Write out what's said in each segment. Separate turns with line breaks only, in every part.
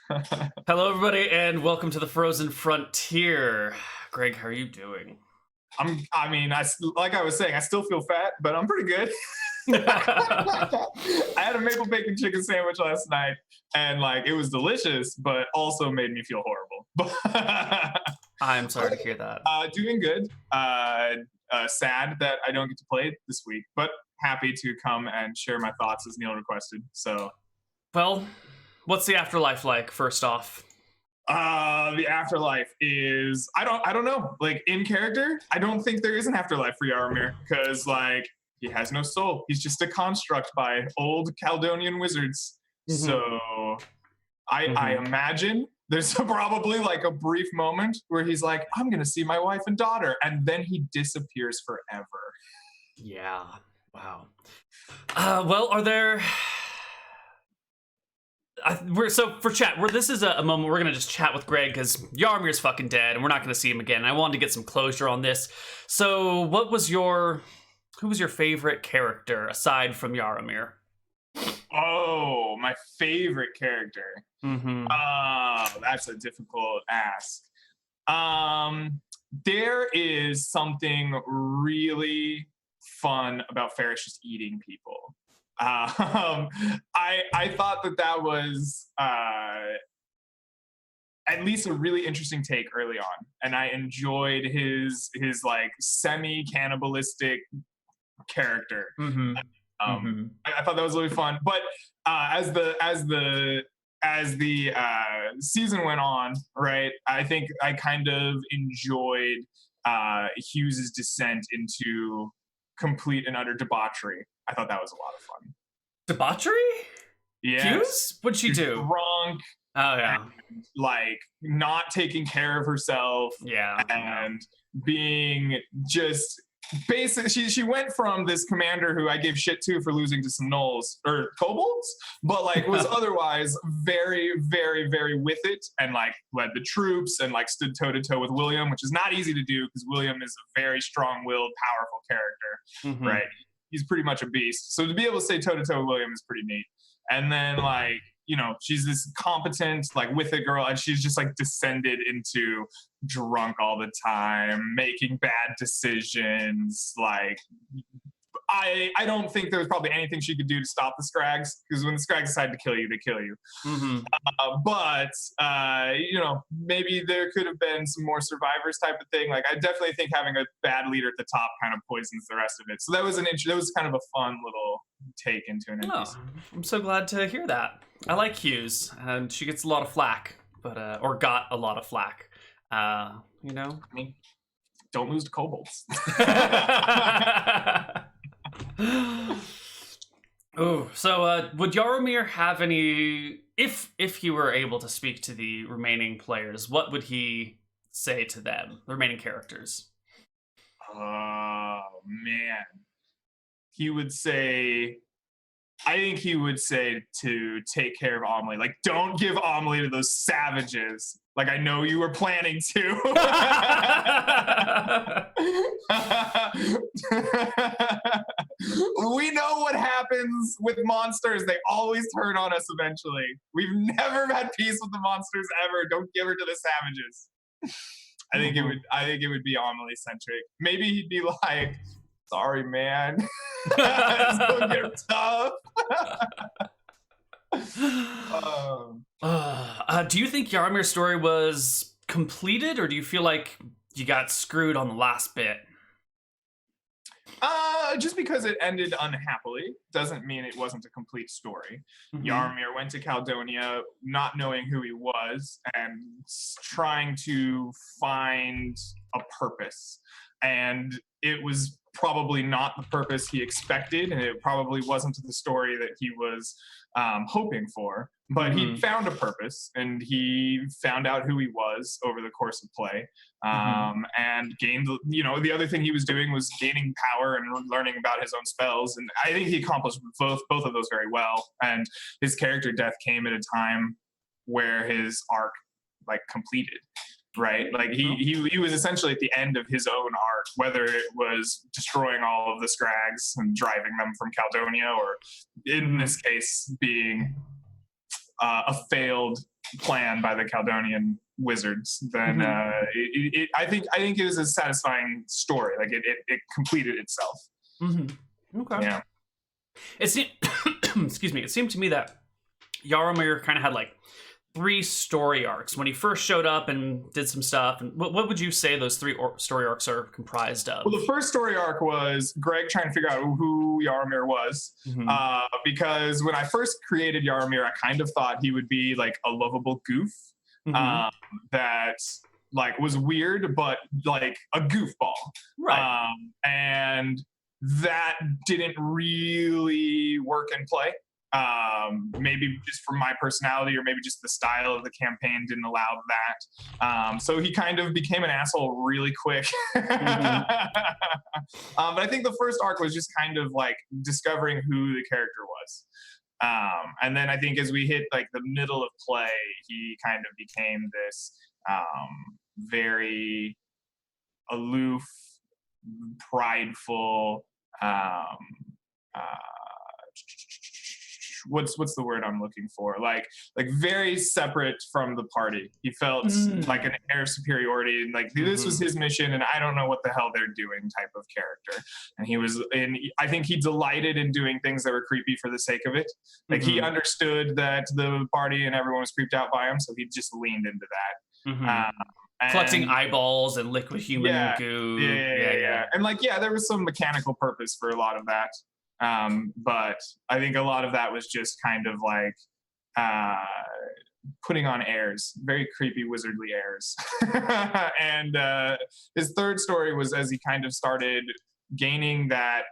Hello, everybody, and welcome to the Frozen Frontier. Greg, how are you doing?
Like I was saying, I still feel fat, but I'm pretty good. I had a maple bacon chicken sandwich last night, and like it was delicious, but also made me feel horrible.
I'm sorry to hear that.
Doing good. Sad that I don't get to play this week, but happy to come and share my thoughts as Neal requested. So,
Well, what's the afterlife like, first off?
the afterlife is I don't know. Like in character, I don't think there is an afterlife for Yaromir because like he has no soul. He's just a construct by old Caldonian wizards.
Mhm.
So I imagine there's probably like a brief moment where he's like, I'm gonna see my wife and daughter, and then he disappears forever.
Yeah. Wow. Well, are there... so for chat, this is a moment we're gonna just chat with Greg because Yaromir's fucking dead and we're not gonna see him again. I wanted to get some closure on this. So, who was your favorite character aside from Yaromir?
Oh, my favorite character.
Mm-hmm.
That's a difficult ask. There is something really fun about Ferris just eating people. I thought that was at least a really interesting take early on, and I enjoyed his like semi cannibalistic character.
Mm-hmm.
I thought that was really fun, but as the season went on, right, I think I kind of enjoyed Hughes's descent into complete and utter debauchery. I thought that was a lot of fun.
Debauchery?
Yes.
Hughes? What'd she do?
Drunk.
Oh, yeah.
And, like, not taking care of herself.
Yeah.
And being just basically, she went from this commander who I gave shit to for losing to some gnolls or kobolds, but like was otherwise very, very, very with it, and like led the troops and like stood toe to toe with William, which is not easy to do because William is a very strong-willed, powerful character, right? He's pretty much a beast. So to be able to say toe to toe with William is pretty neat. And then like, you know, she's this competent, like with it girl, and she's just like descended into drunk all the time, making bad decisions. Like, I don't think there was probably anything she could do to stop the Scrags, because when the Scrags decide to kill you, they kill you. But you know, maybe there could have been some more survivors type of thing. Like, I definitely think having a bad leader at the top kind of poisons the rest of it. So that was that was kind of a fun little take into an NPC.
Oh, I'm so glad to hear that. I like Hughes, and she gets a lot of flack, but or got a lot of flack. You know,
I mean, don't lose to kobolds.
Oh, so would Yaromir have any? If he were able to speak to the remaining players, what would he say to them, the remaining characters?
Oh man, he would say. I think he would say to take care of Amelie. Like, don't give Amelie to those savages. Like, I know you were planning to. We know what happens with monsters. They always turn on us eventually. We've never had peace with the monsters ever. Don't give her to the savages. I think it would be Amelie centric. Maybe he'd be like, sorry, man. It's gonna get tough.
Do you think Yaromir's story was completed, or do you feel like you got screwed on the last bit?
Just because it ended unhappily doesn't mean it wasn't a complete story. Yaromir went to Caledonia not knowing who he was and trying to find a purpose. And it was probably not the purpose he expected, and it probably wasn't the story that he was hoping for. But he found a purpose, and he found out who he was over the course of play, and gained. You know, the other thing he was doing was gaining power and learning about his own spells, and I think he accomplished both of those very well. And his character death came at a time where his arc like completed. Right, like he was essentially at the end of his own arc, whether it was destroying all of the Scrags and driving them from Caledonia, or in this case being a failed plan by the Caldonian wizards, then I think it was a satisfying story. Like it completed itself.
Okay.
Yeah.
It seemed, excuse me. It seemed to me that Jaromir kind of had like 3 story arcs when he first showed up and did some stuff. And what would you say those 3 story arcs are comprised of?
Well, the first story arc was Greg trying to figure out who Jaromir was, because when I first created Jaromir, I kind of thought he would be like a lovable goof that like was weird, but like a goofball,
right?
And that didn't really work in play. Maybe just from my personality or maybe just the style of the campaign didn't allow that. So he kind of became an asshole really quick. But I think the first arc was just kind of like discovering who the character was. And then I think as we hit like the middle of play, he kind of became this very aloof, prideful, what's the word I'm looking for? Like very separate from the party. He felt like an air of superiority, and like this was his mission, and I don't know what the hell they're doing type of character. And I think he delighted in doing things that were creepy for the sake of it. Like he understood that the party and everyone was creeped out by him, so he just leaned into that.
Collecting eyeballs and liquid human goo.
Yeah. And like, there was some mechanical purpose for a lot of that. But I think a lot of that was just kind of like putting on airs, very creepy wizardly airs. And his third story was as he kind of started gaining that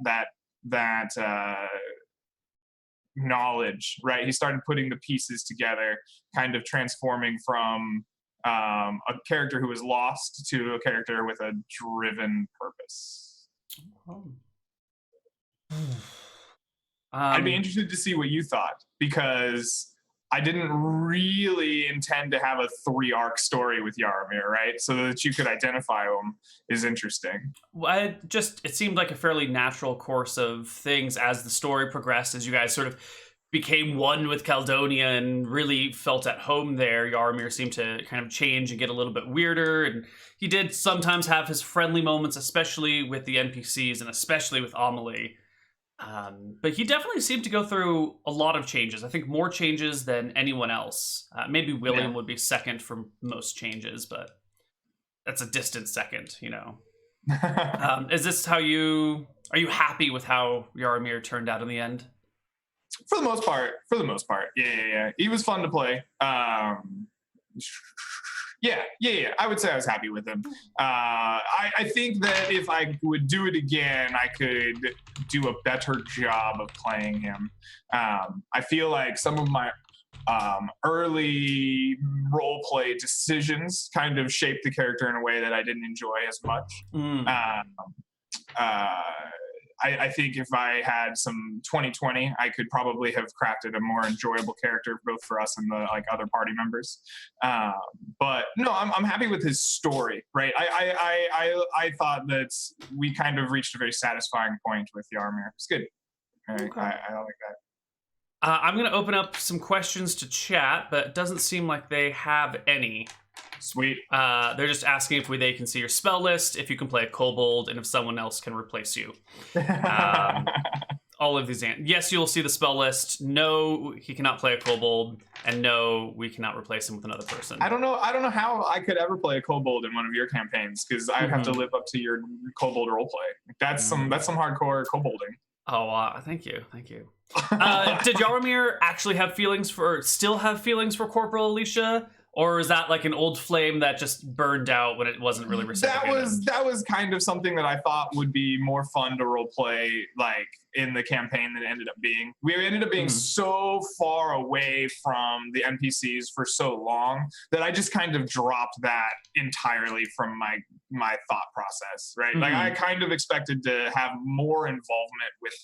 knowledge, right? He started putting the pieces together, kind of transforming from a character who was lost to a character with a driven purpose. I'd be interested to see what you thought, because I didn't really intend to have a 3-arc story with Jaromir, right? So that you could identify him is interesting.
Well, it seemed like a fairly natural course of things as the story progressed, as you guys sort of became one with Caldonian and really felt at home there. Jaromir seemed to kind of change and get a little bit weirder, and he did sometimes have his friendly moments, especially with the NPCs and especially with Amelie. But he definitely seemed to go through a lot of changes. I think more changes than anyone else. Maybe William would be second for most changes, but that's a distant second, you know. Is this how are you happy with how Jaromir turned out in the end?
For the most part. Yeah. He was fun to play. Yeah. I would say I was happy with him. I think that if I would do it again, I could do a better job of playing him. I feel like some of my early role play decisions kind of shaped the character in a way that I didn't enjoy as much. I think if I had some 2020, I could probably have crafted a more enjoyable character both for us and the like other party members. But no, I'm happy with his story, right? I thought that we kind of reached a very satisfying point with Jaromir. It's good.
Okay.
I like that.
I'm going to open up some questions to chat, but it doesn't seem like they have any.
Sweet.
They're just asking if they can see your spell list, if you can play a kobold, and if someone else can replace you. All of these. Yes, you'll see the spell list. No, he cannot play a kobold, and no, we cannot replace him with another person.
I don't know how I could ever play a kobold in one of your campaigns, because I'd have to live up to your kobold roleplay. That's some hardcore kobolding.
Oh, thank you. Did Jaromir actually still have feelings for Corporal Alicia? Or is that like an old flame that just burned out when it wasn't really reciprocated?
That was kind of something that I thought would be more fun to role play, like in the campaign than it ended up being. We ended up being so far away from the NPCs for so long that I just kind of dropped that entirely from my thought process, right? Like I kind of expected to have more involvement with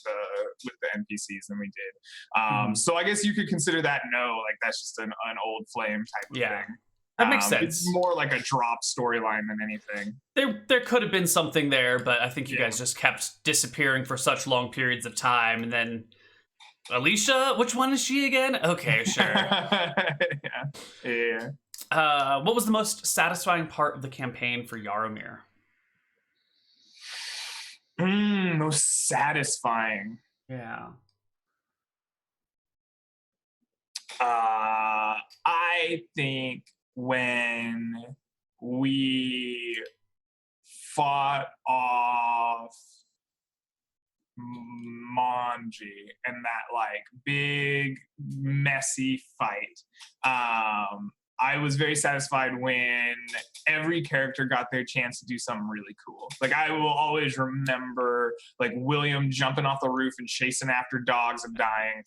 the NPCs than we did. So I guess you could consider that like that's just an old flame type of thing.
That makes sense.
It's more like a drop storyline than anything.
There could have been something there, but I think you guys just kept disappearing for such long periods of time, and then Alicia? Which one is she again? Okay, sure.
Yeah.
What was the most satisfying part of the campaign for Yaromir?
Most satisfying.
Yeah.
I think when we fought off Manji and that like big messy fight. I was very satisfied when every character got their chance to do something really cool. Like I will always remember like William jumping off the roof and chasing after dogs and dying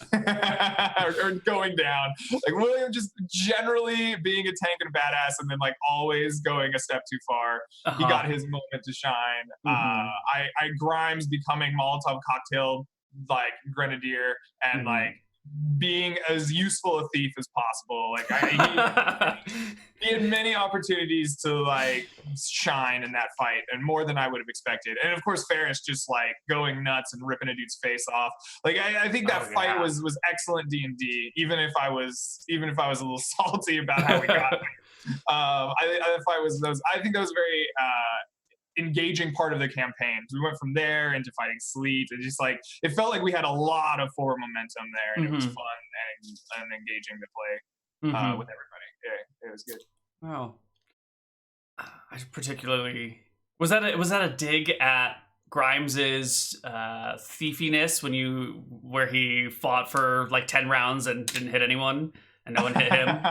or going down. Like William just generally being a tank and a badass and then like always going a step too far. He got his moment to shine. I Grimes becoming Molotov cocktail like grenadier and like being as useful a thief as possible. Like he had many opportunities to like shine in that fight, and more than I would have expected. And of course, Ferris just like going nuts and ripping a dude's face off. Like I think that fight was excellent D&D. Even if I was a little salty about how we got there. I think that was very engaging part of the campaign. We went from there into fighting sleep. It just like it felt like we had a lot of forward momentum there, and it was fun and engaging to play with everybody. Yeah, it was good.
Wow. I particularly was that a dig at Grimes's thiefiness where he fought for like 10 rounds and didn't hit anyone and no one hit him?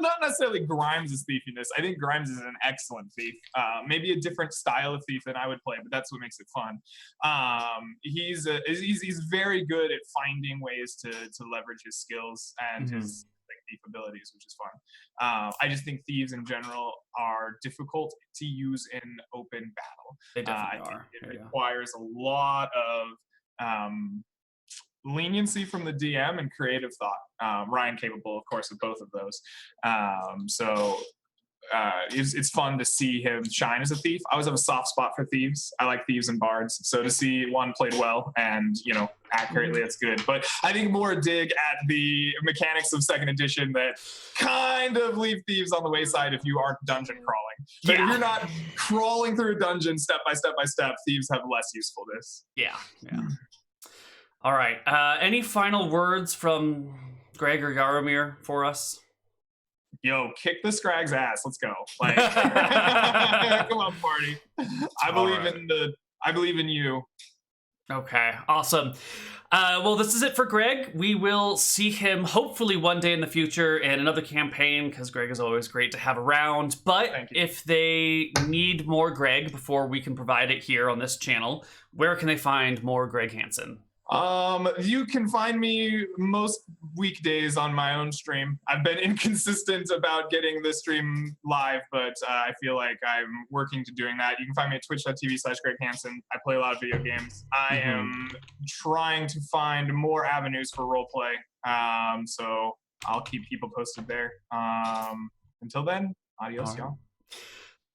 Not necessarily Grimes' thiefiness. I think Grimes is an excellent thief. Maybe a different style of thief than I would play, but that's what makes it fun. He's very good at finding ways to leverage his skills and his thief abilities, which is fun. I just think thieves in general are difficult to use in open battle.
They definitely are.
It requires a lot of leniency from the DM and creative thought. Ryan capable, of course, of both of those. It's fun to see him shine as a thief. I always have a soft spot for thieves. I like thieves and bards. So to see one played well and, accurately, it's good. But I think more a dig at the mechanics of second edition that kind of leave thieves on the wayside if you aren't dungeon crawling. But if you're not crawling through a dungeon step by step by step, thieves have less usefulness.
Yeah. All right. Any final words from Greg or Yaromir for us?
Yo, kick the Scrag's ass. Let's go. Like, come on, party. I believe in you.
Okay, awesome. Well, this is it for Greg. We will see him hopefully one day in the future in another campaign because Greg is always great to have around. But if they need more Greg before we can provide it here on this channel, where can they find more Greg Hansen?
You can find me most weekdays on my own stream. I've been inconsistent about getting the stream live, but I feel like I'm working to doing that. You can find me at twitch.tv/Greg Hansen. I play a lot of video games. I am trying to find more avenues for roleplay. So I'll keep people posted there. Until then, adios, y'all.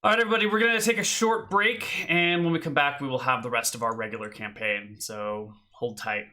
All right, everybody, we're going to take a short break, and when we come back, we will have the rest of our regular campaign. So hold tight.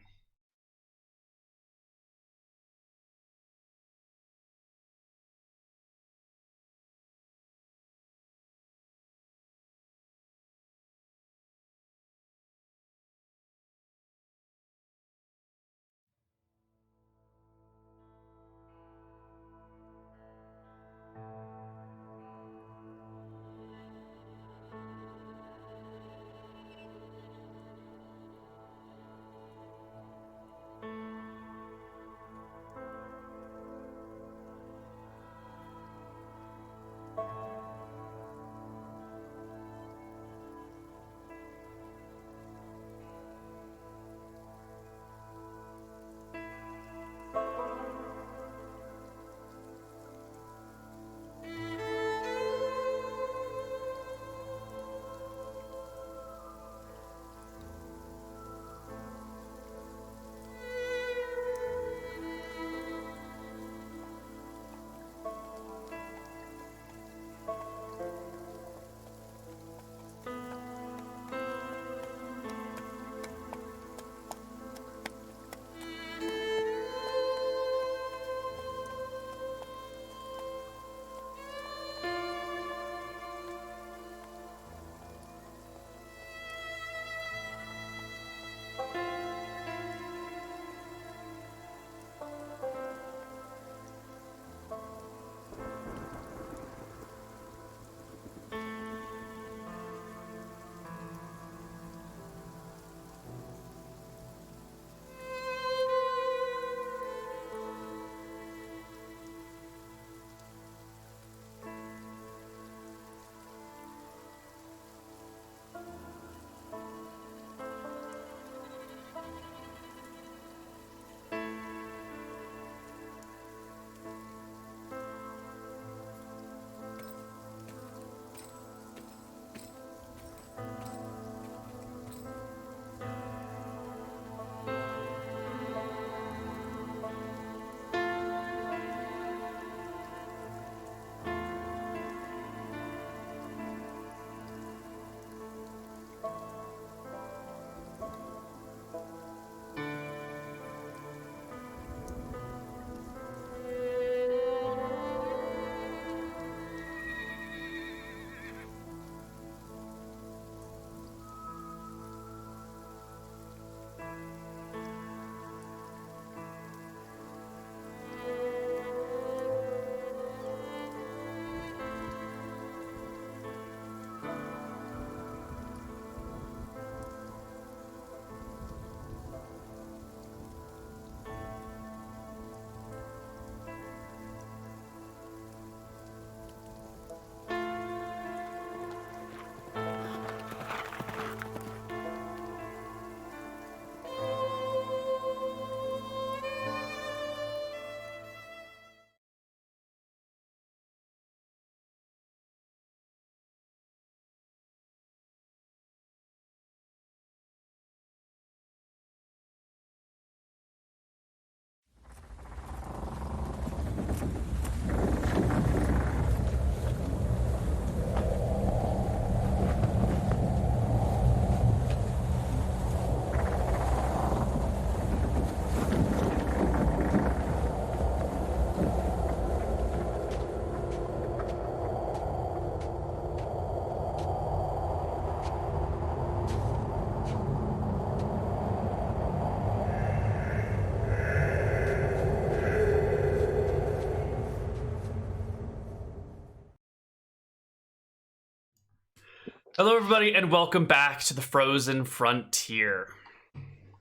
Hello, everybody, and welcome back to the Frozen Frontier.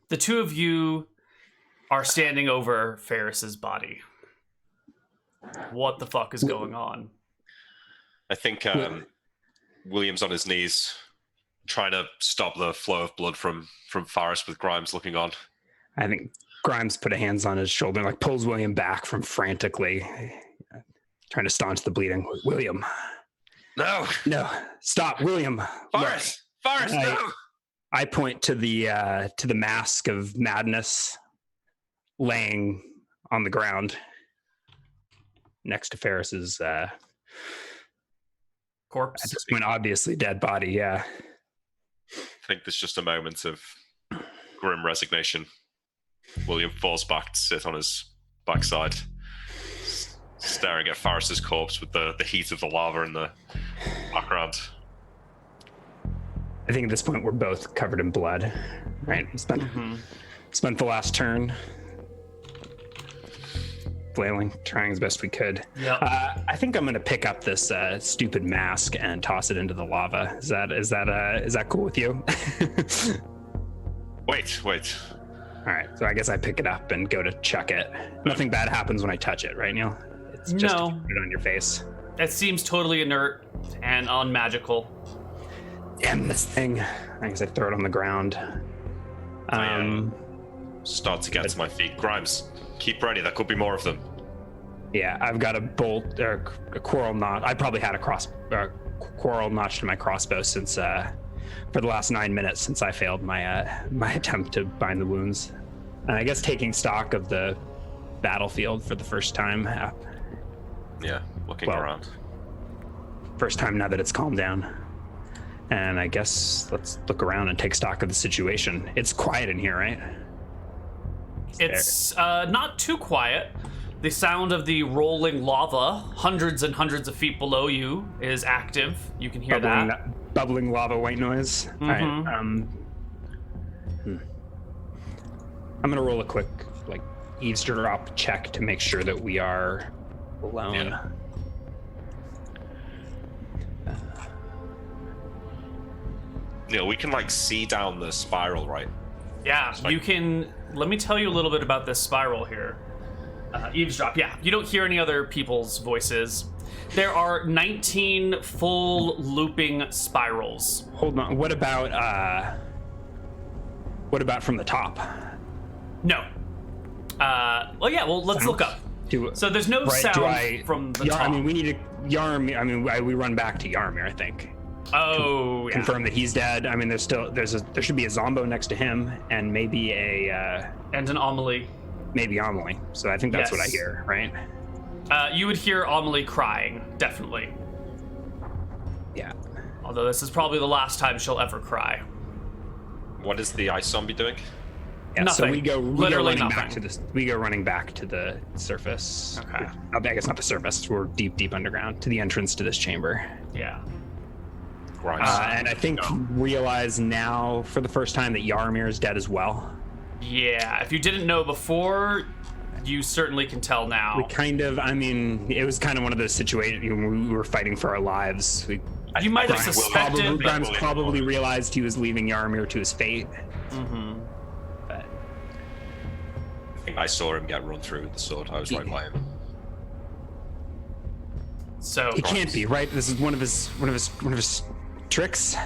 The two of you are standing over Ferris's body. What the fuck is going on?
I think William's on his knees, trying to stop the flow of blood from Faris with Grimes looking on.
I think Grimes put a hands on his shoulder and pulls William back from frantically trying to staunch the bleeding. William.
No,
Stop, William.
Faris, no.
I point to the mask of madness laying on the ground next to Ferris's
Corpse?
at this point obviously dead body. Yeah.
I think there's just a moment of grim resignation. William falls back to sit on his backside, staring at Faris's corpse with the heat of the lava in the background.
I think at this point we're both covered in blood, right? Spent the last turn flailing, trying as best we could.
Yep.
I think I'm going to pick up this stupid mask and toss it into the lava. Is that cool with you?
Wait.
All right, so I guess I pick it up and go to chuck it. Nothing bad happens when I touch it, right, Neal? It's just to put it on your face.
It seems totally inert and unmagical.
Damn this thing! I guess I throw it on the ground.
Start to get to my feet. Grimes, keep ready. There could be more of them.
Yeah, I've got a bolt or a quarrel notch. I probably had a quarrel notched to my crossbow since for the last 9 minutes since I failed my my attempt to bind the wounds. And I guess taking stock of the battlefield for the first time.
Yeah, looking around.
First time now that it's calmed down. And I guess let's look around and take stock of the situation. It's quiet in here, right?
It's not too quiet. The sound of the rolling lava, hundreds and hundreds of feet below you, is active. You can hear that.
Bubbling lava white noise. All right. I'm gonna roll a quick eavesdrop check to make sure that we are alone.
Yeah. Neal, we can see down the spiral, right?
Yeah, you can. Let me tell you a little bit about this spiral here. Eavesdrop. Yeah, you don't hear any other people's voices. There are 19 full looping spirals.
Hold on. What about from the top?
No. Let's look up. So there's no sound from the top.
I mean, we need to Yarm. I mean, we run back to Yarmir, I think.
Oh, yeah.
Confirm that he's dead. I mean, there should be a Zombo next to him, and maybe
and an Amelie.
Maybe Amelie. So I think that's what I hear, right?
You would hear Amelie crying, definitely.
Yeah.
Although this is probably the last time she'll ever cry.
What is the ice zombie doing?
Yeah,
nothing.
So we go
Literally
running
nothing.
back to this. We go running back to the surface.
Okay.
I guess not the surface. We're deep underground to the entrance to this chamber.
Yeah.
And I think realize now for the first time that Yarmir is dead as well.
Yeah, if you didn't know before, you certainly can tell now.
We it was kind of one of those situations when we were fighting for our lives.
You might have suspected.
Grimes probably realized he was leaving Yarmir to his fate.
Mm-hmm.
But
I think I saw him get run through with the sword. I was right by him.
So
it can't be, right? This is one of his tricks.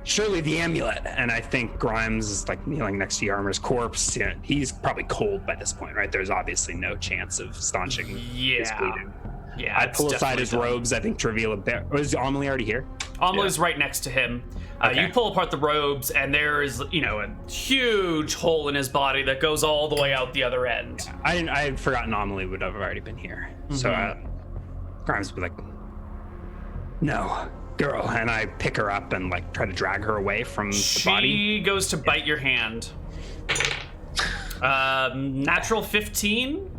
Surely the amulet. And I think Grimes is kneeling next to Yarmir's corpse. Yeah, he's probably cold by this point, right? There's obviously no chance of staunching his bleeding.
Yeah,
I pull aside his robes, I think, to reveal a bit. Is Amelie already here?
Amelie's right next to him.
Okay.
You pull apart the robes, and there is, a huge hole in his body that goes all the way out the other end.
I had forgotten Amelie would have already been here.
Mm-hmm.
So Grimes would be like, no, girl. And I pick her up and try to drag her away from the body.
She goes to bite your hand. Natural 15?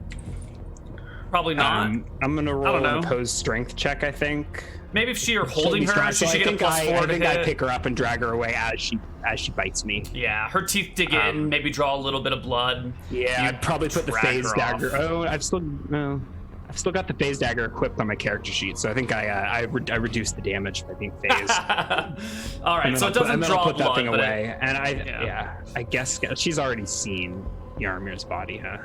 Probably not.
I'm going to roll an opposed strength check, I think.
Maybe if you're holding her, she should get a +4
I think
to
I
hit.
pick her up and drag her away as she bites me.
Yeah, her teeth dig in, maybe draw a little bit of blood.
Yeah, I'd probably put the
drag
phase
her
dagger.
off.
Oh, I've still got the phase dagger equipped on my character sheet, so I think I reduced the damage by being phased.
All right, so it doesn't draw
I'll put that
blood,
thing
but
away. And I guess she's already seen Yarmir's body, huh?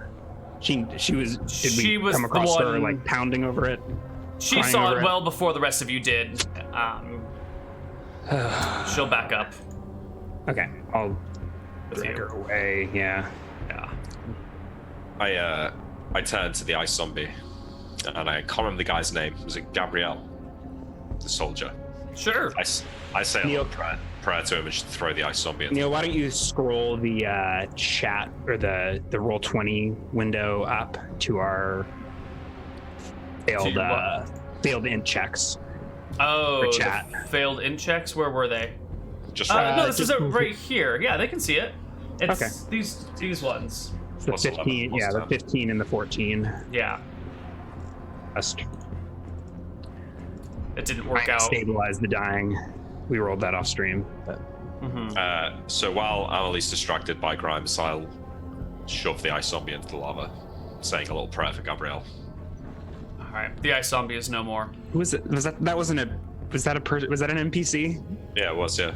She was. Did we come across
the
her
one,
like pounding over it?
She saw it well before the rest of you did. She'll back up.
Okay, I'll drag her away. Yeah.
I turn to the ice zombie, and I can't remember the guy's name. Was it Gabriel, the soldier?
Sure.
I say a little prayer to him and throw the ice zombie in.
Neal, why don't you scroll the chat or the Roll20 window up to our failed int checks?
Oh,
chat.
Failed int checks. Where were they?
Just
no, this is it right here. Yeah, they can see it. It's
okay.
These ones.
The 15, the 15 and the 14.
Yeah.
Just
it didn't work out.
Stabilize the dying. We rolled that off stream. But.
So while Annalise distracted by Grimes, I'll shove the ice zombie into the lava, saying a little prayer for Gabrielle.
All right, the ice zombie is no more.
Who was it? Was that an NPC?
Yeah, it was. Yeah.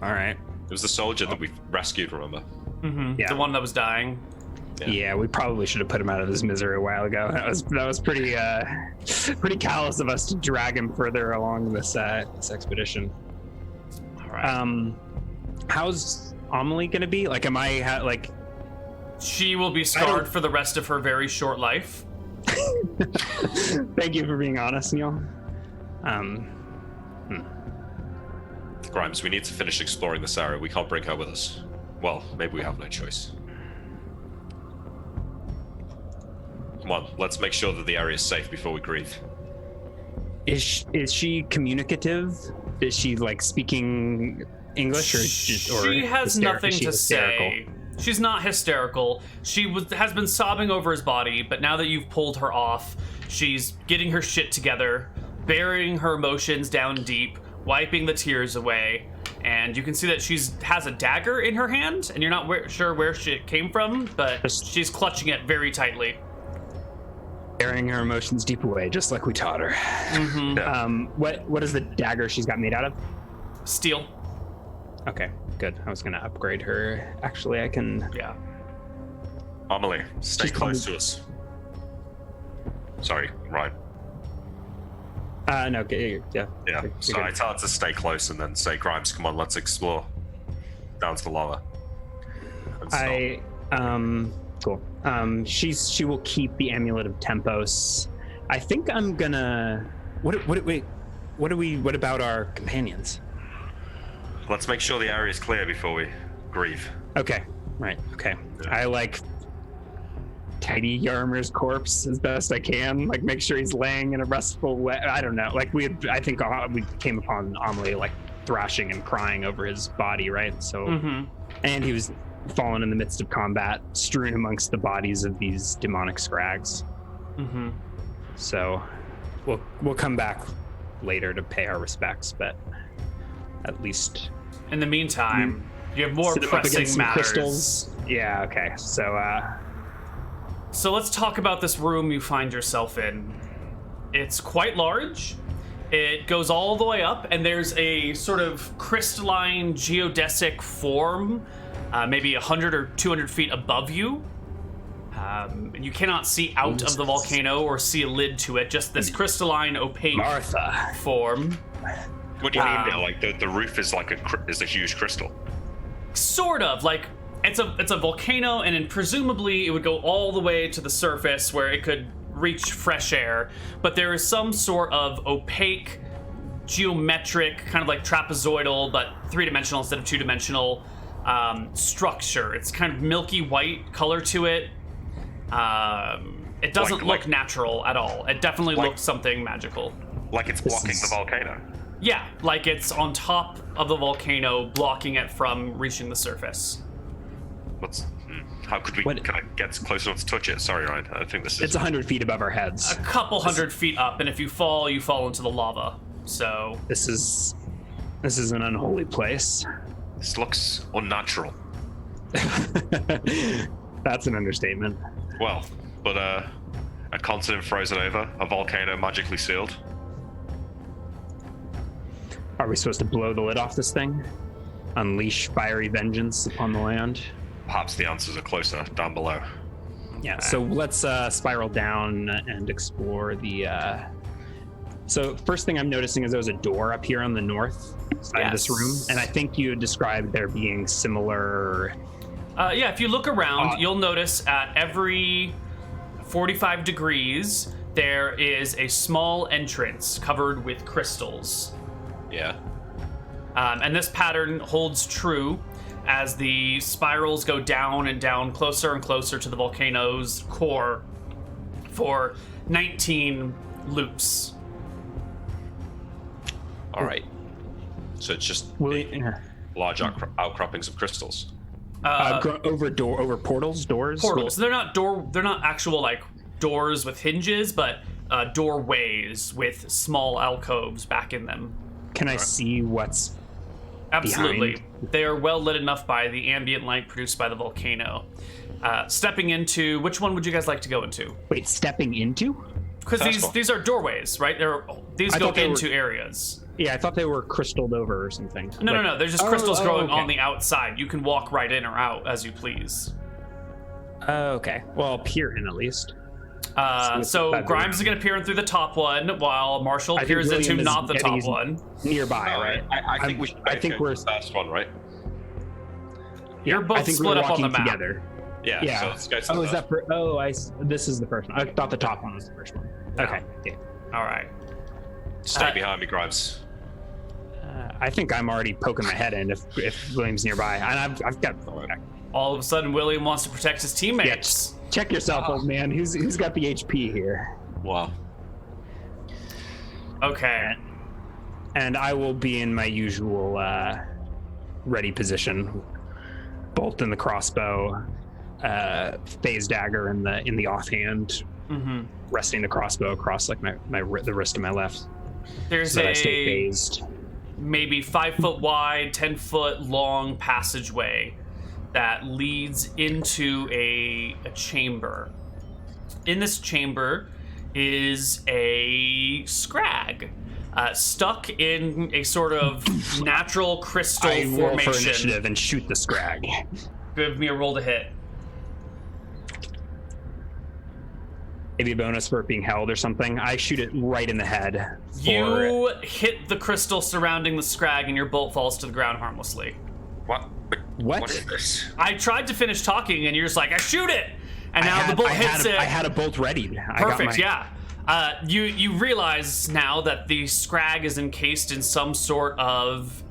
All right.
It was the soldier that we rescued. Remember?
Yeah.
The one that was dying.
Yeah, we probably should have put him out of his misery a while ago. That was pretty pretty callous of us to drag him further along this expedition.
All right.
How's Amelie gonna be? Like, am I like?
She will be scarred for the rest of her very short life.
Thank you for being honest, Neal.
Grimes, we need to finish exploring this area. We can't bring her with us. Well, maybe we have no choice. Come on, let's make sure that the area is safe before we grieve.
Is she communicative? Is she like speaking English, or
she has nothing to say. She's not hysterical. She has been sobbing over his body, but now that you've pulled her off, she's getting her shit together, burying her emotions down deep, wiping the tears away, and you can see that has a dagger in her hand, and you're not sure where it came from, but she's clutching it very tightly.
Burying her emotions deep away, just like we taught her. What is the dagger she's got made out of?
Steel.
Okay, good. I was gonna upgrade her. Actually, I can.
Yeah.
Amelie, stay close to us. Sorry, Ryan.
No, yeah.
Yeah, so I tell her to stay close and then say, Grimes, come on, let's explore. Down to the lava.
Cool. She will keep the amulet of Tempos. I think I'm gonna. What about our companions?
Let's make sure the area is clear before we grieve.
Okay. Right. Okay. I tidy Yarmir's corpse as best I can. Like, make sure he's laying in a restful way. I don't know. Like, I think we came upon Amelie like thrashing and crying over his body, right? So, and he was fallen in the midst of combat, strewn amongst the bodies of these demonic scrags. So, we'll come back later to pay our respects, but at least
in the meantime, you have more pressing matters.
Crystals. Yeah. Okay.
So let's talk about this room you find yourself in. It's quite large. It goes all the way up, and there's a sort of crystalline geodesic form, maybe 100 or 200 feet above you. You cannot see out of the volcano or see a lid to it, just this crystalline, opaque form.
What do you mean there? Like the roof is like a huge crystal?
Sort of, like it's a volcano, and then presumably it would go all the way to the surface where it could reach fresh air, but there is some sort of opaque, geometric, kind of like trapezoidal, but three-dimensional instead of two-dimensional structure. It's kind of milky white color to it. It doesn't look natural at all. It definitely looks something magical.
Like it's blocking the volcano?
Yeah, like it's on top of the volcano, blocking it from reaching the surface.
How could we kind of get close enough to touch it? Sorry, Ryan. I think this is...
It's 100 feet above our heads.
A couple hundred feet up, and if you fall into the lava. So...
This is an unholy place.
This looks unnatural.
That's an understatement.
Well, but A continent frozen over, a volcano magically sealed.
Are we supposed to blow the lid off this thing? Unleash fiery vengeance upon the land?
Perhaps the answers are closer down below.
Yeah, so let's spiral down and explore the... So first thing I'm noticing is there's a door up here on the north side of this room, and I think you described there being similar...
Yeah, if you look around, you'll notice at every 45 degrees, there is a small entrance covered with crystals.
Yeah.
And this pattern holds true as the spirals go down and down closer and closer to the volcano's core for 19 loops.
All right. So it's just large outcroppings of crystals.
Over portals, doors.
Portals. They're not actual like doors with hinges, but doorways with small alcoves back in them.
Can I see what's
Absolutely.
behind?
They are well lit enough by the ambient light produced by the volcano. Stepping into, which one would you guys like to go into?
Wait, stepping into?
Because these are doorways, right? These go into areas.
Yeah, I thought they were crystalled over or something.
No. There's just crystals growing
okay.
on the outside. You can walk right in or out as you please.
Okay. Well, peer in at least.
So Grimes is going to peer in through the top one, while Marshall peers into not the top one.
Nearby, right?
I think we should. I think we're the first one, right?
You're both split up on the map.
Together.
Yeah. So let's go to
is that? This is the first one. I thought the top one was the first one. Okay. Yeah.
All right.
Stay behind me, Grimes.
I think I'm already poking my head in if William's nearby, and I've got.
All of a sudden, William wants to protect his teammates.
Yeah, check yourself, old man. Who's got the HP here?
Wow.
Okay.
And I will be in my usual ready position. Bolt in the crossbow, phase dagger in the offhand, resting the crossbow across like the wrist of my left.
There's
so that I stay phased.
Maybe 5 foot wide, 10 foot long passageway that leads into a chamber. In this chamber is a scrag stuck in a sort of natural crystal formation.
Roll for initiative and shoot the scrag.
Give me a roll to hit.
Maybe a bonus for it being held or something. I shoot it right in the head.
You hit the crystal surrounding the scrag and your bolt falls to the ground harmlessly.
What? What is this?
I tried to finish talking and you're just like, I shoot it! And now the bolt hits it.
I had a bolt ready.
Perfect, yeah. You realize now that the scrag is encased in some sort of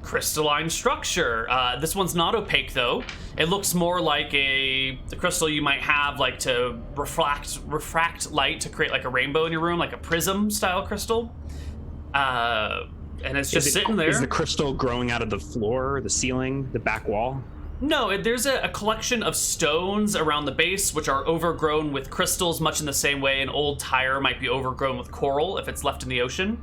crystalline structure. This one's not opaque though. It looks more like the crystal you might have like to refract light to create like a rainbow in your room, like a prism style crystal. And it's just sitting there.
Is the crystal growing out of the floor, the ceiling, the back wall?
No, there's a collection of stones around the base which are overgrown with crystals, much in the same way an old tire might be overgrown with coral if it's left in the ocean.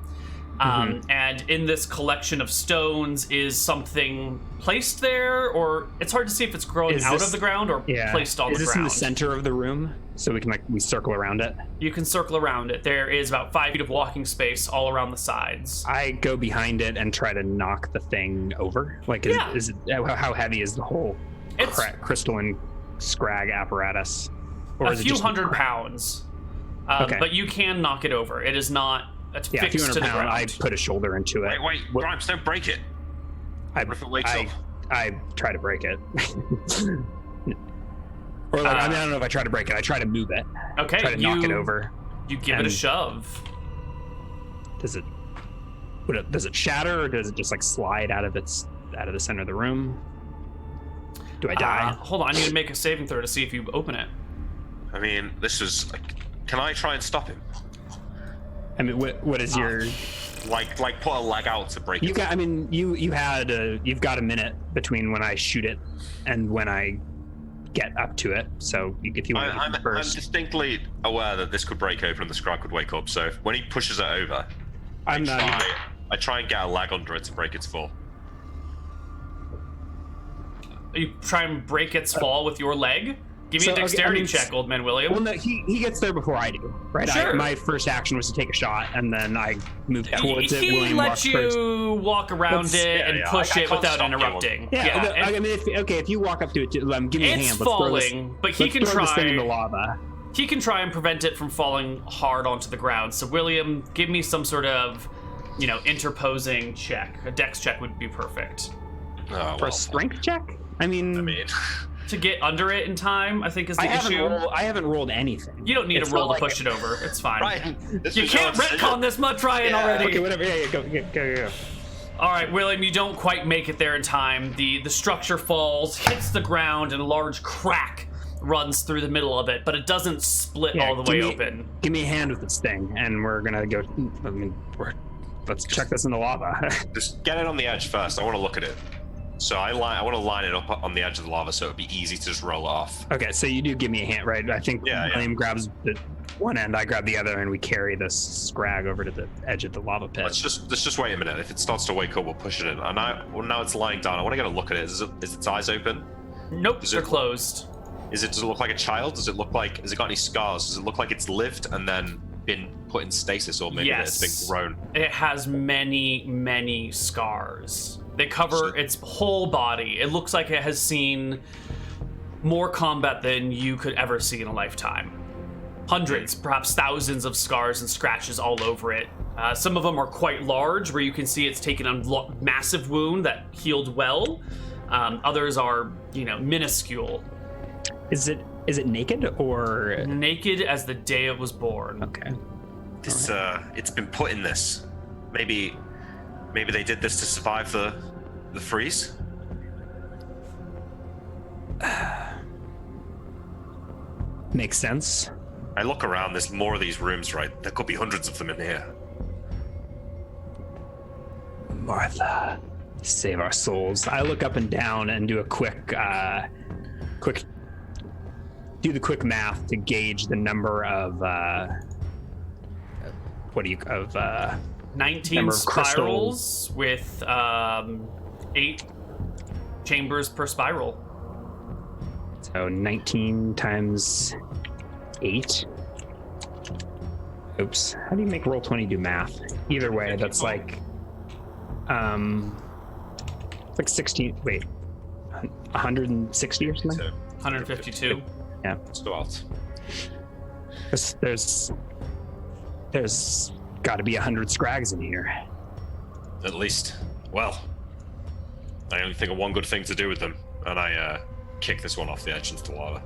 And in this collection of stones is something placed there, or it's hard to see if it's growing out of the ground or placed on the ground. Is this in the
center of the room? So we circle around it? You
can circle around it. There is about 5 feet of walking space all around the sides.
I go behind it and try to knock the thing over. Like, is it, how heavy is the whole crystalline scrag apparatus?
Or a few hundred pounds. But you can knock it over. It is not fixed
a few
to
hundred
the
pounds.
ground.
I put a shoulder into it.
Wait, Grimes, don't break it. What if it wakes up?
I try to break it. Or like, I don't know if I try to break it. I try to move it.
Okay,
try to knock it over.
You give it a shove.
Does it shatter, or does it just like slide out of the center of the room? Do I die?
Hold on, I need to make a saving throw to see if you open it.
I mean, this is like. Can I try and stop him?
I mean, what is your
like put a leg out to break it?
You've got a minute between when I shoot it and when I get up to it. So if you want to hit first.
I'm distinctly aware that this could break open and the scrag could wake up. So when he pushes it over, I try and get a leg under it to break its fall.
You try and break its fall with your leg? Give me a dexterity check, Old Man William.
Well, no, he gets there before I do, right?
Sure.
My first action was to take a shot, and then I moved towards it.
He
William
lets you
first.
walk around it and push it without interrupting.
Yeah, I mean, if you walk up to it, give me a hand.
It's falling, but he can
throw this thing in the
try.
lava.
He can try and prevent it from falling hard onto the ground. So, William, give me some sort of, interposing check. A dex check would be perfect.
For a strength check? I mean,
to get under it in time, I think is the issue.
I haven't rolled anything.
You don't need a roll to push it over. It's fine.
Ryan,
You can't retcon this much, Ryan, already.
Okay, whatever. Yeah, go.
All right, William, you don't quite make it there in time. The structure falls, hits the ground, and a large crack runs through the middle of it, but it doesn't split all the way open.
Give me a hand with this thing, and we're gonna go. Let's check this in the lava.
Just get it on the edge first. I want to look at it. So I want to line it up on the edge of the lava so it'd be easy to just roll it off.
Okay, so you do give me a hand, right? I think William grabs the one end, I grab the other, and we carry this scrag over to the edge of the lava pit.
Let's just wait a minute. If it starts to wake up, we'll push it in. And now it's lying down. I want to get a look at it. Is its eyes open?
Nope, they're closed.
Does it look like a child? Has it got any scars? Does it look like it's lived and then been put in stasis, or maybe it's been grown?
It has many, many scars. They cover its whole body. It looks like it has seen more combat than you could ever see in a lifetime. Hundreds, perhaps thousands of scars and scratches all over it. Some of them are quite large, where you can see it's taken a massive wound that healed well. Others are, minuscule.
Is it naked or
naked as the day it was born?
Okay.
It's been put in this. Maybe they did this to survive the freeze.
Makes sense.
I look around. There's more of these rooms, right? There could be hundreds of them in here.
Martha, save our souls. I look up and down and do a quick math to gauge the number of
19 spirals with 8 chambers per spiral.
So 19 times 8. Oops. How do you make Roll20 do math? Either way, that's like 16. Wait, 160 or something?
152.
Yeah.
Let's go out.
There's got to be 100 scrags in here.
At least. Well, I only think of one good thing to do with them, and I kick this one off the edge into the lava.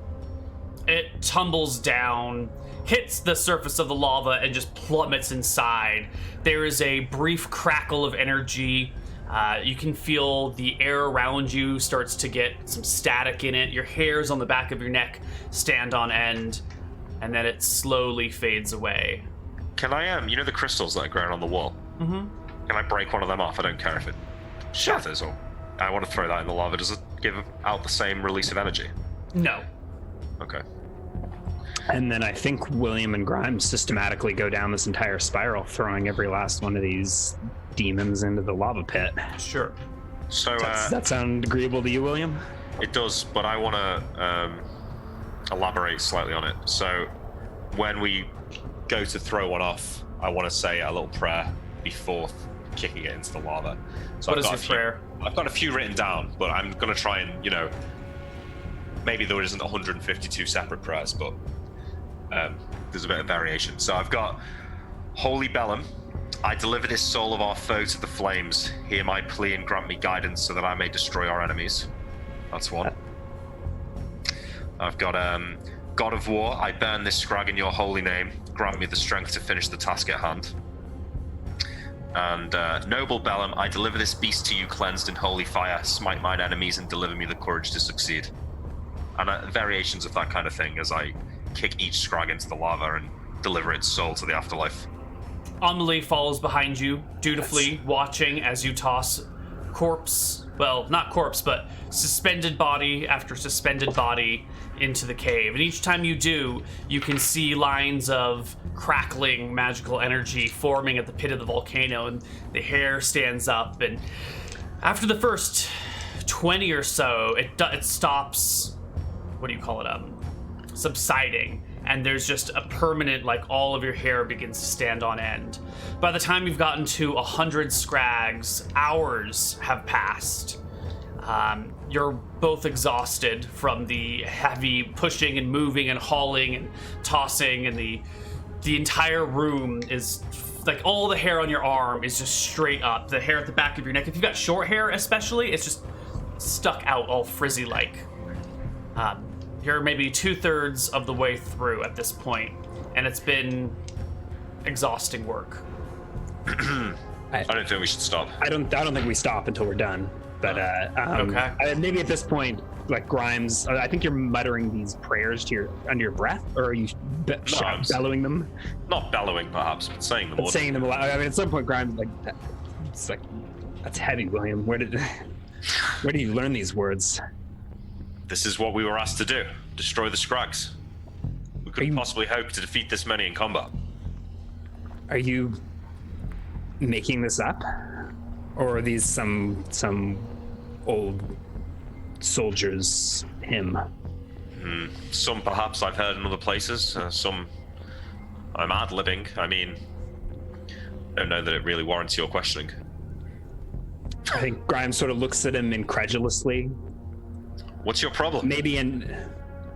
It tumbles down, hits the surface of the lava, and just plummets inside. There is a brief crackle of energy. You can feel the air around you starts to get some static in it. Your hairs on the back of your neck stand on end, and then it slowly fades away.
Can I, the crystals that are growing on the wall?
Mm-hmm.
Can I break one of them off? I don't care if it shatters, or I want to throw that in the lava. Does it give out the same release of energy?
No.
Okay.
And then I think William and Grimes systematically go down this entire spiral, throwing every last one of these demons into the lava pit.
Sure.
So
Does that sound agreeable to you, William?
It does, but I want to elaborate slightly on it. So when we go to throw one off, I want to say a little prayer before kicking it into the lava. So
what is your prayer?
I've got a few written down, but I'm going to try and, maybe there isn't 152 separate prayers, but there's a bit of variation. So I've got Holy Bellum, I deliver this soul of our foe to the flames. Hear my plea and grant me guidance so that I may destroy our enemies. That's one. I've got God of War, I burn this scrag in your holy name. Grant me the strength to finish the task at hand. And Noble Bellum, I deliver this beast to you cleansed in holy fire. Smite mine enemies and deliver me the courage to succeed. And variations of that kind of thing as I kick each scrag into the lava and deliver its soul to the afterlife.
Amelie follows behind you, dutifully watching as you toss corpse, well, not corpse, but suspended body after suspended body into the cave. And each time you do, you can see lines of crackling magical energy forming at the pit of the volcano, and the hair stands up. And after the first 20 or so, it stops, what do you call it, subsiding, and there's just a permanent, like, all of your hair begins to stand on end. By the time you've gotten to 100 scrags, hours have passed. You're both exhausted from the heavy pushing and moving and hauling and tossing, and the entire room is like, all the hair on your arm is just straight up. The hair at the back of your neck, if you've got short hair especially, it's just stuck out all frizzy like. You're maybe 2/3 of the way through at this point, and it's been exhausting work.
I don't think we should stop.
I don't think we stop until we're done. But
Okay.
maybe at this point, like Grimes, I think you're muttering these prayers to under your breath, or are you bellowing them?
Not bellowing, perhaps, but saying them.
But saying them aloud. I mean, at some point, Grimes it's like, that's heavy, William. Where did you learn these words?
This is what we were asked to do: destroy the Scrags. We couldn't possibly hope to defeat this many in combat.
Are you making this up, or are these some old soldier's hymn?
Some perhaps I've heard in other places. Some I'm ad-libbing. I mean, I don't know that it really warrants your questioning.
I think Grimes sort of looks at him incredulously.
What's your problem?
Maybe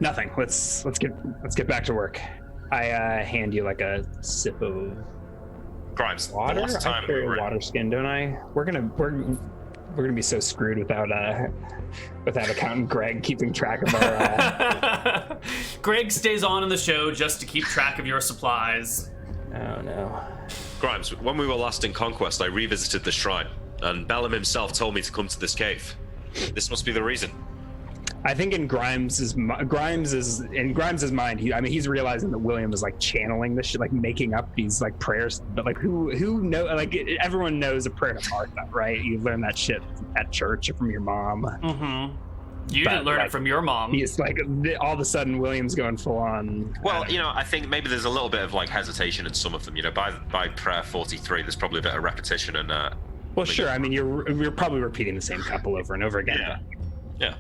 nothing. Let's get back to work. I hand you like a sip of
Grimes,
water.
the last time
I carry
we were
a water skin, don't I? We're gonna be so screwed without accountant Greg keeping track of our.
Greg stays on in the show just to keep track of your supplies.
Oh no.
Grimes, when we were last in Conquest, I revisited the shrine, and Bellum himself told me to come to this cave. This must be the reason.
I think in Grimes's mind, he's realizing that William is like channeling this shit, like making up these like prayers. But like, who know? Like, everyone knows a prayer to Martha, right? You learn that shit at church or from your mom.
Mm-hmm. You didn't learn it from your mom.
He's like, all of a sudden, William's going full on.
Well, I think maybe there's a little bit of like hesitation in some of them. By prayer 43, there's probably a bit of repetition and.
Well, sure. I mean, you're probably repeating the same couple over and over again.
Yeah.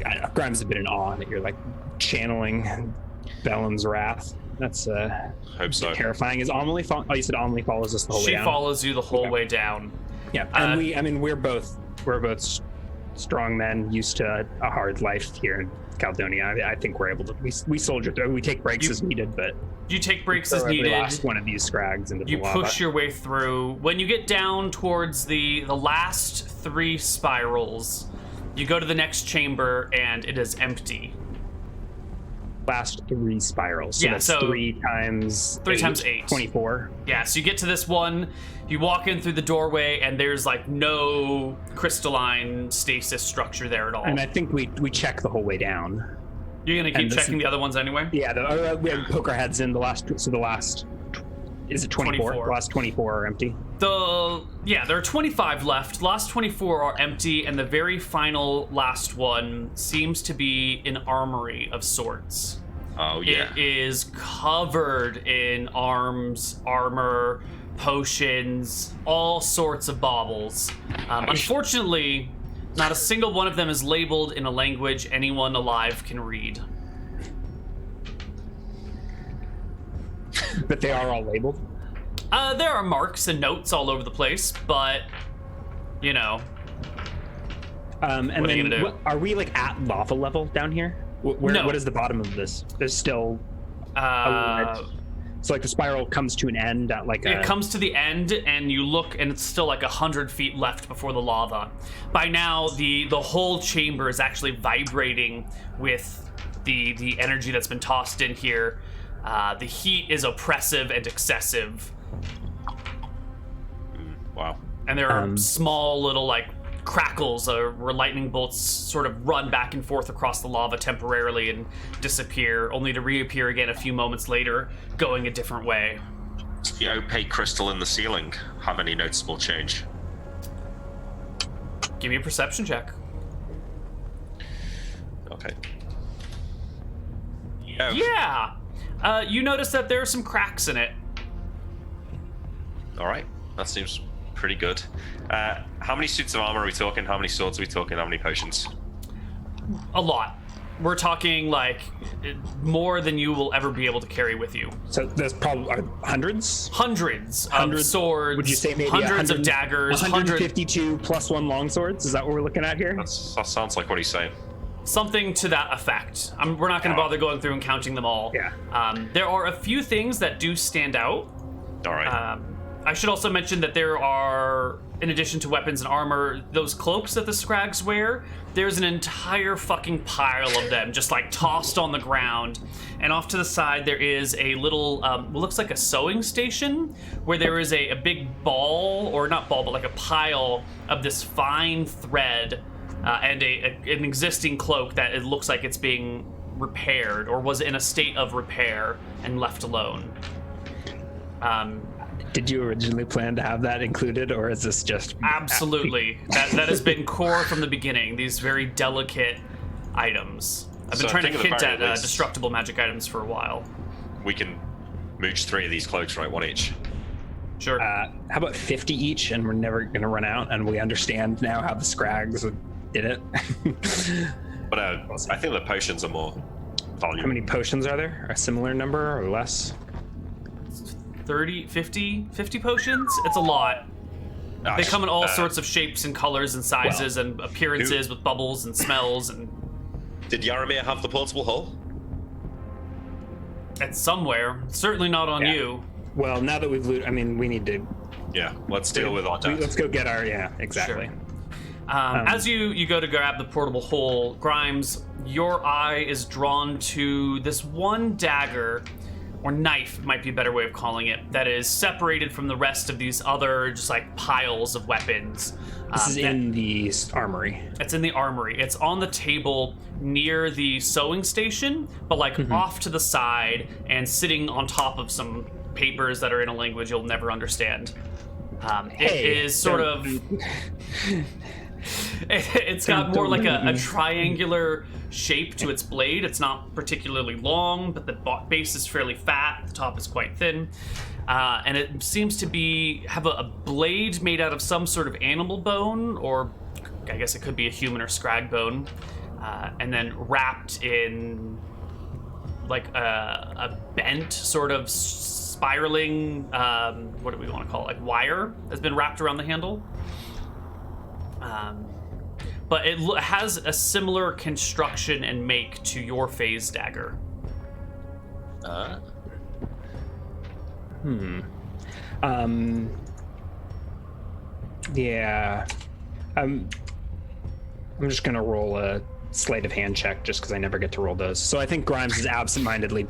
I don't know, Grimes has been in awe that you're like channeling Bellum's wrath. That's
Hope so.
terrifying. Is Amelie you said Amelie follows us the whole way
She
down?
follows you the whole way down.
Yeah, and we're both strong men used to a hard life here in Caledonia. I think we're able to we soldier through. We take breaks as needed, but
you take breaks as
throw every
needed.
last one of these scrags into
You
the lava.
push your way through. When you get down towards the last 3 spirals, you go to the next chamber and it is empty.
Last 3 spirals. So
Yeah,
that's
so
3 times
3 times 8.
24.
Yeah, so you get to this one, you walk in through the doorway, and there's like no crystalline stasis structure there at all.
And I think we check the whole way down.
You're gonna keep checking the other ones anyway?
Yeah, we have poke our heads in the last. Is it 24?
24.
The last 24 are empty.
There are 25 left. Last 24 are empty, and the very final last one seems to be an armory of sorts.
Oh yeah.
It is covered in arms, armor, potions, all sorts of baubles. Unfortunately, not a single one of them is labeled in a language anyone alive can read.
But they are all labeled.
There are marks and notes all over the place, but
And
What are you
then,
gonna do?
are we like at lava level down here?
No.
What is the bottom of this? There's still. So like the spiral comes to an end at like
it comes to the end, and you look, and it's still like 100 feet left before the lava. By now, the whole chamber is actually vibrating with the energy that's been tossed in here. The heat is oppressive and excessive,
Wow.
and there are small little like crackles where lightning bolts sort of run back and forth across the lava temporarily and disappear, only to reappear again a few moments later, going a different way.
Does the opaque crystal in the ceiling have any noticeable change?
Give me a perception check.
Okay.
Yeah. You notice that there are some cracks in it.
All right. That seems pretty good. How many suits of armor are we talking? How many swords are we talking? How many potions?
A lot. we're talking like more than you will ever be able to carry with you.
So there's probably hundreds
of swords.
Would you say maybe
hundreds of daggers?
152 plus 1 long swords? Is that what we're looking at here?
That sounds like what he's saying.
Something to that effect. We're not going to bother going through and counting them all.
Yeah.
There are a few things that do stand out.
All right.
I should also mention that there are, in addition to weapons and armor, those cloaks that the Scrags wear, there's an entire fucking pile of them just like tossed on the ground. And off to the side, there is a little, what looks like a sewing station, where there is a big ball, or not ball, but like a pile of this fine thread and an existing cloak that it looks like it's being repaired, or was in a state of repair and left alone.
Did you originally plan to have that included, or is this just...
Absolutely. That has been core from the beginning, these very delicate items. I've been trying to hint at destructible magic items for a while.
We can mooch 3 of these cloaks, right? 1 each.
Sure.
How about 50 each, and we're never going to run out, and we understand now how the Scrags did it.
But I think the potions are more valuable.
How many potions are there? A similar number or less?
30, 50 potions? It's a lot. They come in all sorts of shapes and colors and sizes and appearances with bubbles and smells and...
Did Yaramir have the portable hull?
It's somewhere. Certainly not on you.
Well, now that we've looted, I mean, we need to...
Yeah, let's deal with our debt.
Let's go get our... Yeah, exactly.
Sure. As you go to grab the portable hole, Grimes, your eye is drawn to this one dagger, or knife might be a better way of calling it, that is separated from the rest of these other just like piles of weapons.
This is in the armory.
It's in the armory. It's on the table near the sewing station, but like off to the side and sitting on top of some papers that are in a language you'll never understand. It is sort of... It's got more like a triangular shape to its blade. It's not particularly long, but the base is fairly fat. The top is quite thin. And it seems to have a blade made out of some sort of animal bone, or I guess it could be a human or scrag bone, and then wrapped in like a bent sort of spiraling, what do we want to call it, like wire has been wrapped around the handle. But it has a similar construction and make to your phase dagger.
Yeah. I'm just gonna roll a sleight of hand check just because I never get to roll those. So I think Grimes is absentmindedly,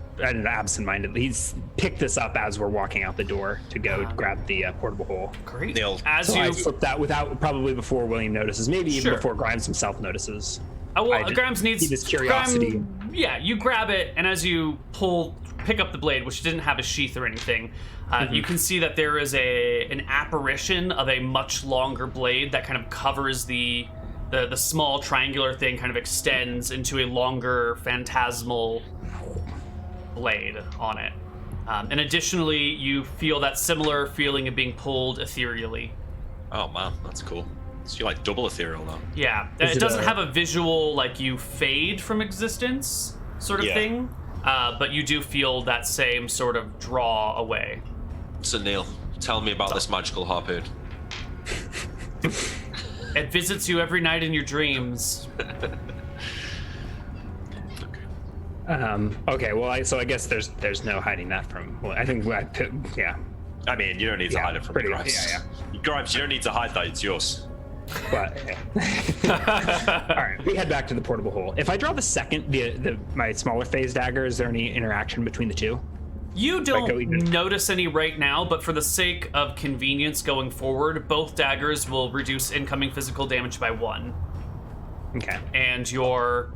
he's picked this up as we're walking out the door to go grab the portable hole.
Great.
Neal.
I flip that without, probably before William notices, maybe even before Grimes himself notices.
Oh, well, Grimes needs
this curiosity.
You grab it, and as you pick up the blade, which didn't have a sheath or anything, you can see that there is an apparition of a much longer blade that kind of covers the small triangular thing, kind of extends into a longer phantasmal blade on it. And additionally, you feel that similar feeling of being pulled ethereally.
Oh man, that's cool. So you're like double ethereal now.
Yeah, it doesn't have a visual like you fade from existence sort of thing, but you do feel that same sort of draw away.
So Neal, tell me about this magical harpoon.
It visits you every night in your dreams.
Okay, well, I guess there's no hiding that from. Well, I think yeah.
I mean, you don't need to hide it from Grimes.
Yeah.
Grimes, you don't need to hide that. It's yours.
But all right, we head back to the portable hole. If I draw the second, my smaller phase dagger, is there any interaction between the two?
You don't notice any right now, but for the sake of convenience going forward, both daggers will reduce incoming physical damage by 1.
Okay.
And your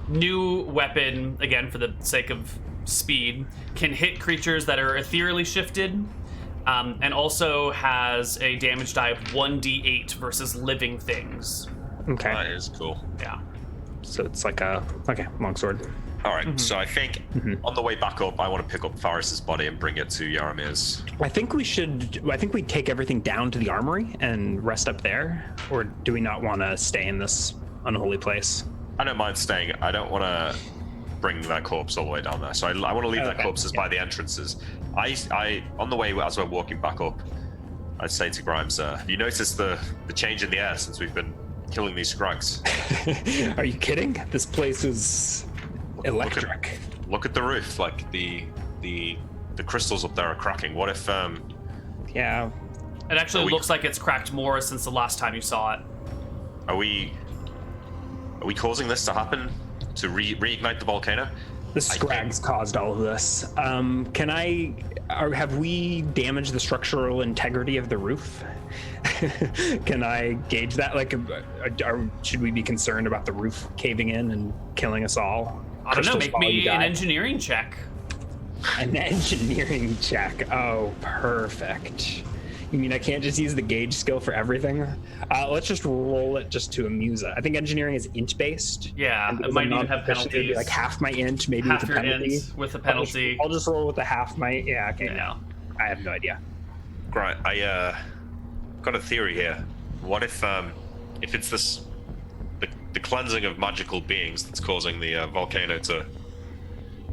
new weapon, again for the sake of speed, can hit creatures that are ethereally shifted, and also has a damage die of 1d8 versus living things.
Okay.
That is cool.
Yeah.
So it's like longsword.
All right, so I think on the way back up, I want to pick up Faris's body and bring it to Yaramir's.
I think we take everything down to the armory and rest up there, or do we not want to stay in this unholy place?
I don't mind staying. I don't want to bring that corpse all the way down there. So I want to leave that corpses by the entrances. I on the way as we're walking back up, I'd say to Grimes, you notice the change in the air since we've been killing these scrags?
Are you kidding? This place is electric.
Look at the roof. Like the crystals up there are cracking. What if
Yeah.
It actually looks like it's cracked more since the last time you saw it.
Are we causing this to happen? To reignite the volcano?
The scrags caused all of this. Have we damaged the structural integrity of the roof? Can I gauge that? Like, should we be concerned about the roof caving in and killing us all?
I don't know, make me an engineering check.
An engineering check. Oh, perfect. You mean I can't just use the gauge skill for everything? Let's just roll it just to amuse it. I think engineering is int based.
Yeah, it might even have penalties.
Like half my int, maybe
half
with a
your
penalty.
int with a penalty.
I'll just roll with the half my. Yeah, okay.
Yeah.
I have no idea.
Right, I got a theory here. What if it's this the cleansing of magical beings that's causing the volcano to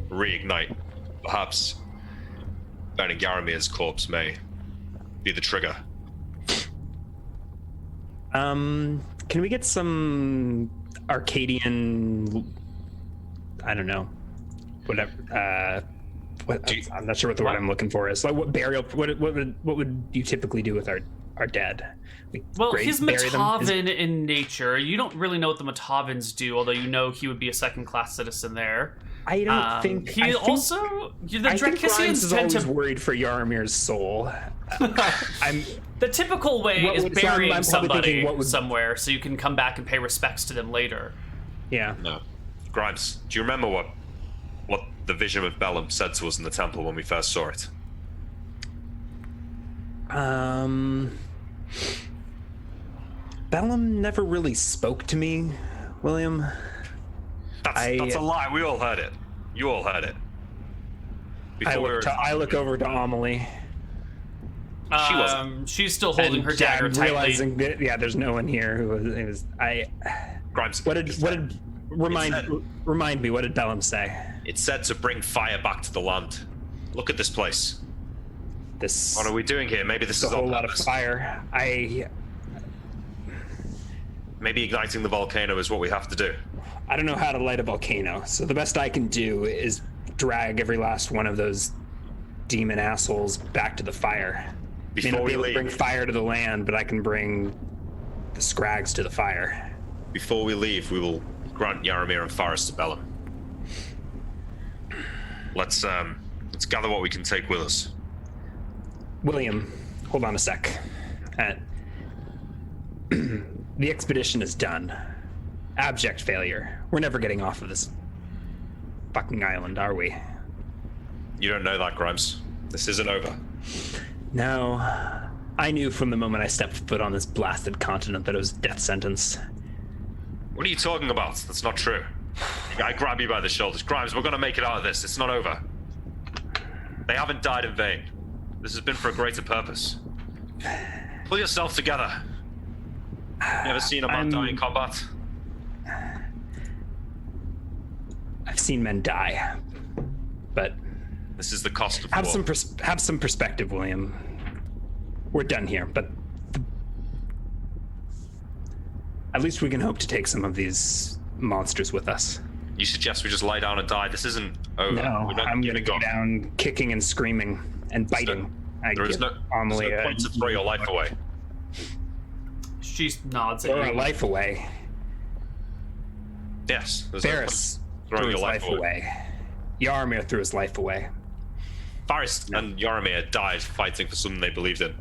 reignite? Perhaps burning Yaramir's corpse may be the trigger.
Can we get some Arcadian? I don't know. Whatever. I'm not sure what the word I'm looking for is. Like, what burial? What would you typically do with our dead?
Well, he's Matavan in nature. You don't really know what the Matavans do, although you know he would be a second-class citizen there.
I don't think
the
I think Grimes is always worried for Yaramir's soul.
The typical way is burying somebody somewhere so you can come back and pay respects to them later.
Yeah.
No. Grimes, do you remember what the vision of Bellum said to us in the temple when we first saw it?
Bellum never really spoke to me, William.
That's a lie. We all heard it. You all heard it.
I look over to Amelie.
She wasn't.
She's still holding her dagger tightly.
Realizing that, there's no one here who was.
Grimes.
Remind me? What did Bellum say?
It said to bring fire back to the land. Look at this place. What are we doing here? Maybe this is
a whole lot of fire.
Maybe igniting the volcano is what we have to do.
I don't know how to light a volcano, so the best I can do is drag every last one of those demon assholes back to the fire. I may not be able to bring fire to the land, but I can bring the scrags to the fire.
Before we leave, we will grant Yaramir and Faris to Bellum. Let's gather what we can take with us.
William, hold on a sec. The expedition is done. Abject failure. We're never getting off of this fucking island, are we?
You don't know that, Grimes. This isn't over.
No. I knew from the moment I stepped foot on this blasted continent that it was a death sentence.
What are you talking about? That's not true. I grab you by the shoulders. Grimes, we're gonna make it out of this. It's not over. They haven't died in vain. This has been for a greater purpose. Pull yourself together. Never seen a man die in combat?
I've seen men die, but
this is the cost of
war. Have some perspective, William. We're done here, but at least we can hope to take some of these monsters with us.
You suggest we just lie down and die? This isn't over.
No, I'm gonna go down kicking and screaming and biting.
There's no point to throw your life away.
She nods at you.
Throw our life away.
Yes.
Faris threw his life away. Yaramir threw his life away.
Faris and Yaramir died fighting for something they believed in.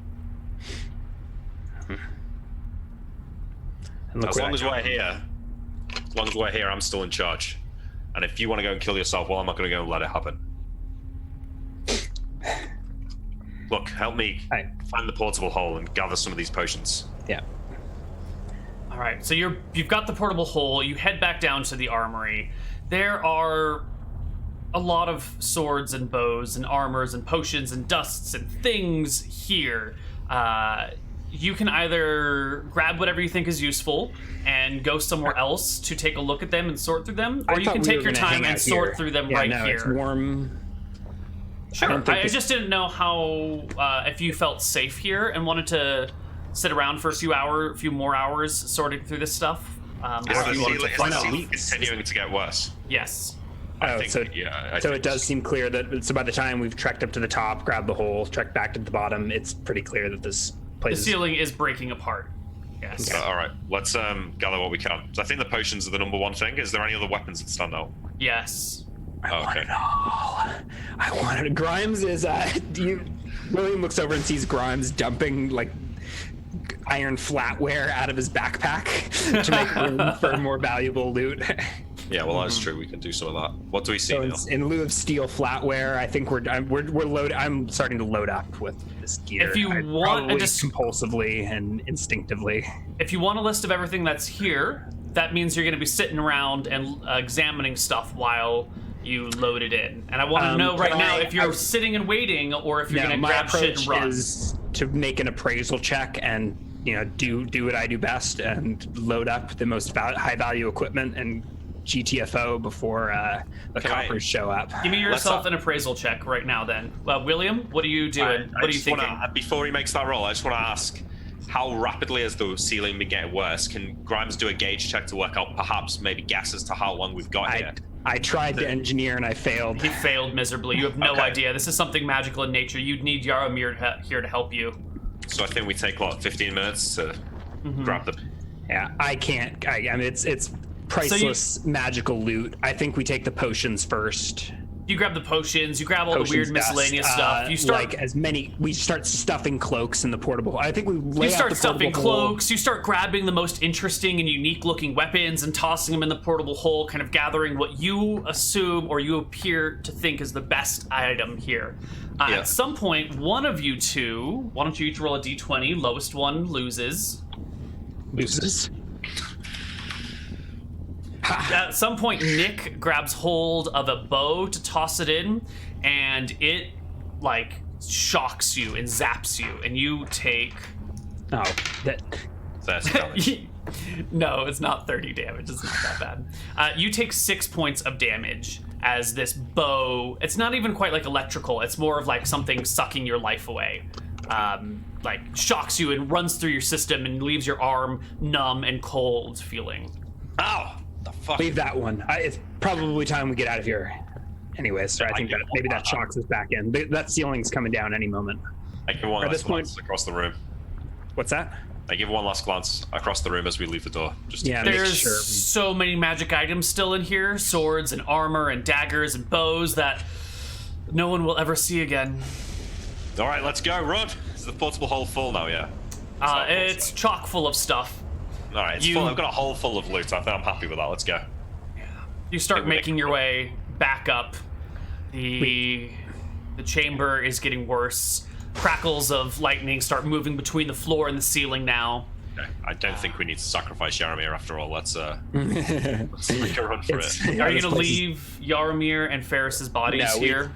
As long as we're here, I'm still in charge. And if you want to go and kill yourself, well, I'm not going to go and let it happen. Look, help me find the portable hole and gather some of these potions.
Yeah.
All right, so you've got the portable hole. You head back down to the armory. There are a lot of swords and bows and armors and potions and dusts and things here. you can either grab whatever you think is useful and go somewhere else to take a look at them and sort through them, or you can take your time and sort through them right here.
It's warm.
Sure. I just didn't know how if you felt safe here and wanted to sit around for a few more hours sorting through this stuff.
Is the ceiling continuing to get worse?
Yes.
So it does seem clear that by the time we've trekked up to the top, grabbed the hole, trekked back to the bottom, it's pretty clear that this place
the ceiling is breaking apart. Yes.
All right, let's gather what we can. So I think the potions are the number one thing. Is there any other weapons that stand out?
Yes.
I want it all. I want it. Grimes is William looks over and sees Grimes dumping like iron flatware out of his backpack to make room for more valuable loot.
Yeah, well, that's true. We can do some of that. What do we see?
So in lieu of steel flatware, I think we're loaded. I'm starting to load up with this gear.
If you want,
just compulsively and instinctively.
If you want a list of everything that's here, that means you're going to be sitting around and examining stuff while you load it in. And I want to know right now if you're sitting and waiting, or if you're going to grab shit and run.
Is to make an appraisal check and do what I do best and load up the most high value equipment and GTFO before the coppers show up.
Give me yourself an appraisal check right now, then. William, what are you doing? What are you thinking?
Before he makes that roll, I just want to ask, how rapidly has the ceiling been getting worse? Can Grimes do a gauge check to work out, perhaps maybe guess as to how long we've got here?
I tried to engineer and I failed.
He failed miserably. You have no idea. This is something magical in nature. You'd need Yaromir here to help you.
So I think we take 15 minutes to grab them.
Yeah, I can't. I mean, it's priceless magical loot. I think we take the potions first.
You grab the potions. You grab all the weird miscellaneous stuff. You start
We start stuffing cloaks in the portable. I think we
start stuffing cloaks. You start grabbing the most interesting and unique looking weapons and tossing them in the portable hole, kind of gathering what you assume or you appear to think is the best item here. At some point, one of you two, why don't you each roll a d20? Lowest one loses. At some point, Nick grabs hold of a bow to toss it in, and it shocks you and zaps you, and you take.
Oh,
that's damage.
No, it's not 30 damage. It's not that bad. You take 6 points of damage as this bow. It's not even quite like electrical. It's more of like something sucking your life away. Shocks you and runs through your system and leaves your arm numb and cold feeling.
Ow! The fuck?
Leave that one. It's probably time we get out of here. Anyways, so I think that maybe that shocks us back in. That ceiling's coming down any moment.
I give one last glance across the room.
What's that?
I give one last glance across the room as we leave the door.
There's so many magic items still in here. Swords and armor and daggers and bows that no one will ever see again.
All right, let's go. Run. Is the portable hole full now? Yeah.
It's chock full of stuff.
All right, it's full. I've got a hole full of loot. I think I'm happy with that. Let's go.
You start making your way back up. The chamber is getting worse. Crackles of lightning start moving between the floor and the ceiling now.
Okay. I don't think we need to sacrifice Yaromir after all. Let's make a run for it.
Are you going to leave Yaromir and Ferris's bodies here?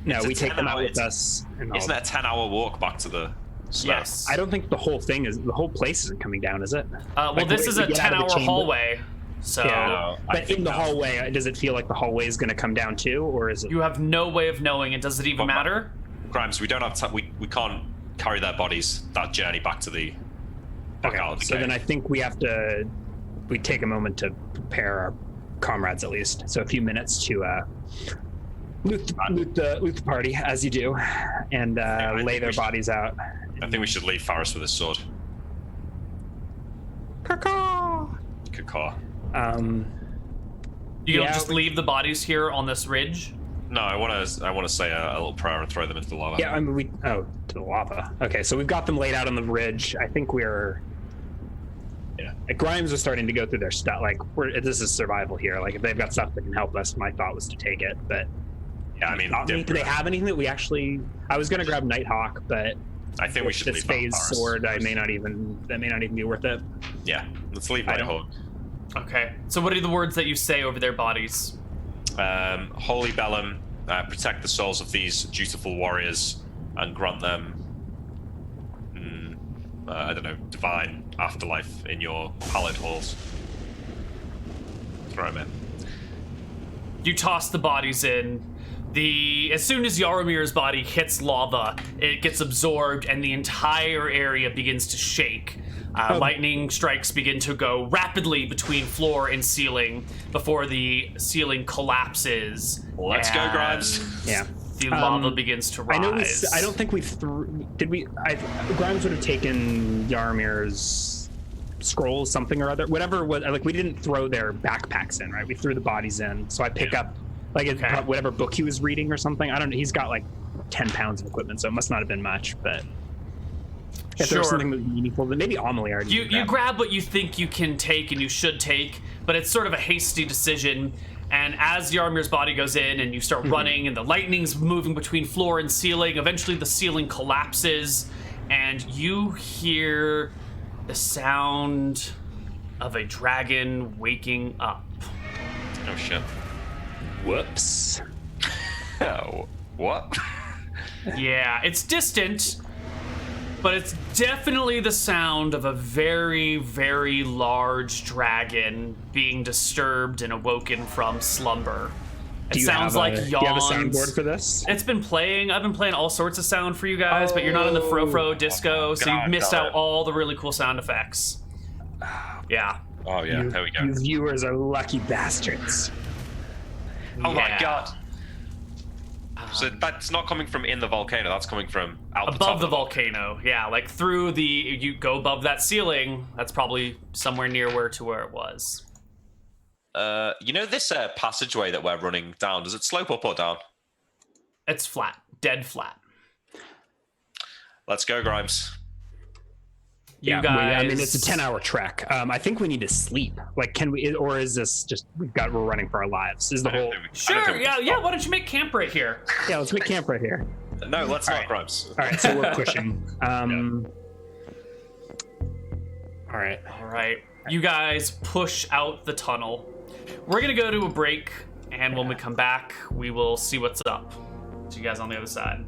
No, we take them out with us.
Isn't that a 10-hour walk back to the snow?
Yes.
I don't think the whole place isn't coming down, is it?
This is a 10-hour hallway. So,
but in the hallway, does it feel like the hallway is going to come down too, or is it?
You have no way of knowing. And does it even matter?
Grimes, we don't have time. We can't carry their bodies that journey back to the. Out of the
so
cave.
then I think we take a moment to prepare our comrades at least. So a few minutes to loot the party as you do, and lay their bodies out.
I think we should leave Faris with his sword.
Caw.
You don't just leave the bodies here on this ridge?
No, I want to say a little prayer and throw them into the lava.
Yeah, I mean to the lava. Okay, so we've got them laid out on the ridge. I think we're. Yeah, Grimes was starting to go through their stuff. This is survival here. Like if they've got stuff that can help us, my thought was to take it. But
yeah, I mean,
do they have anything that we actually? I was going to grab Nighthawk, but
I think we should leave
phase sword. That may not even be worth it.
Yeah, let's leave Nighthawk.
Okay, so what are the words that you say over their bodies?
Holy Bellum, protect the souls of these dutiful warriors and grant them. I don't know, divine afterlife in your pallid halls. Throw them in.
You toss the bodies in. As soon as Yaromir's body hits lava, it gets absorbed and the entire area begins to shake. Lightning strikes begin to go rapidly between floor and ceiling before the ceiling collapses.
Let's go, Grimes.
Yeah.
The lava begins to rise.
I don't think we Grimes would have taken Yaromir's scrolls, something or other, whatever. Like, we didn't throw their backpacks in, right? We threw the bodies in. So I pick up whatever book he was reading or something. I don't know. He's got like 10 pounds of equipment, so it must not have been much, but if there's something that's meaningful, then maybe Amelie already.
You grab what you think you can take and you should take, but it's sort of a hasty decision. And as Yaromir's body goes in and you start running and the lightning's moving between floor and ceiling, eventually the ceiling collapses and you hear the sound of a dragon waking up.
Oh, shit.
Whoops.
Oh, what?
Yeah, it's distant, but it's definitely the sound of a very, very large dragon being disturbed and awoken from slumber. It sounds like yawns.
Do you have a soundboard for this?
It's been playing. I've been playing all sorts of sound for you guys, but you're not in the Frofro disco, so you've missed out all the really cool sound effects. Yeah.
Oh, yeah, there we go.
You viewers are lucky bastards.
Oh, my God. So that's not coming from in the volcano, that's coming from out the top
above the volcano. Yeah, like through you go above that ceiling, that's probably somewhere near where it was.
You know this passageway that we're running down, does it slope up or down?
It's flat, dead flat.
Let's go, Grimes.
You guys.
I mean, it's a 10-hour trek. I think we need to sleep. Like, can we, or is this just we're running for our lives? Is the whole?
Sure. Yeah. Why don't you make camp right here?
Yeah, let's make camp right here.
No, let's not, Grimes.
All right, so we're pushing. All right.
You guys push out the tunnel. We're gonna go to a break, and when we come back, we will see what's up. See you guys on the other side.